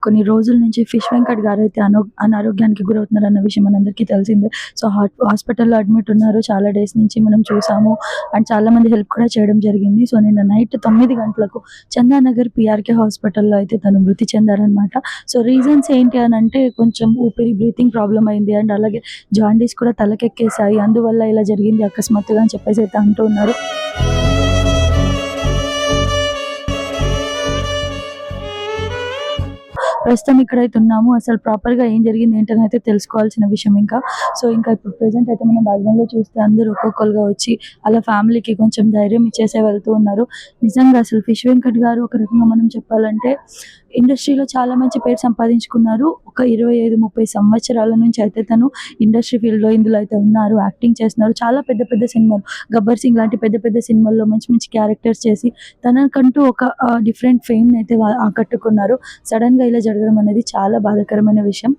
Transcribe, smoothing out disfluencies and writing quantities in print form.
కొన్ని రోజుల నుంచి ఫిష్ వెంకట్ గారు అయితే అనారోగ్యానికి గురవుతున్నారన్న విషయం మనందరికీ తెలిసిందే. సో, హాస్పిటల్‌లో అడ్మిట్ ఉన్నారు. చాలా డేస్ నుంచి మనం చూసాము. అండ్ చాలామంది హెల్ప్ కూడా చేయడం జరిగింది. సో, నిన్న నైట్ 9 గంటలకు చందానగర్ పీఆర్‌కే హాస్పిటల్‌లో అయితే తను మృతి చెందారనమాట. సో, రీజన్స్ ఏంటి అనంటే కొంచెం బ్రీతింగ్ ప్రాబ్లమ్ అయింది. అండ్ అలాగే జాండీస్ కూడా తలకెక్కేసాయి. అందువల్ల ఇలా జరిగింది అకస్మాత్తుగా అని చెప్పేసి అయితే అంటూ ఉన్నారు. ప్రస్తుతం ఇక్కడైతే ఉన్నాము. అసలు ప్రాపర్‌గా ఏం జరిగింది ఏంటని అయితే తెలుసుకోవాల్సిన విషయం ఇంకా. సో, ఇంకా ఇప్పుడు ప్రెజెంట్ అయితే మనం బ్యాక్‌గ్రౌండ్‌లో చూస్తే అందరూ ఒక్కొక్కరుగా వచ్చి అలా ఫ్యామిలీకి కొంచెం ధైర్యం ఇచ్చేసే వెళ్తూ ఉన్నారు. నిజంగా అసలు ఫిష్ వెంకట్ గారు ఒక రకంగా మనం చెప్పాలంటే ఇండస్ట్రీలో చాలా మంచి పేరు సంపాదించుకున్నారు. ఒక 25, 30 సంవత్సరాల నుంచి అయితే తను ఇండస్ట్రీ ఫీల్డ్‌లో ఇందులో అయితే ఉన్నారు. యాక్టింగ్ చేస్తున్నారు. చాలా పెద్ద పెద్ద సినిమాలు 'గబ్బర్ సింగ్' లాంటి పెద్ద పెద్ద సినిమాల్లో మంచి మంచి క్యారెక్టర్స్ చేసి తనకంటూ ఒక డిఫరెంట్ ఫేమ్‌ని అయితే ఆకట్టుకున్నారు. సడన్‌గా ఇలా జరగడం అనేది చాలా బాధాకరమైన విషయం.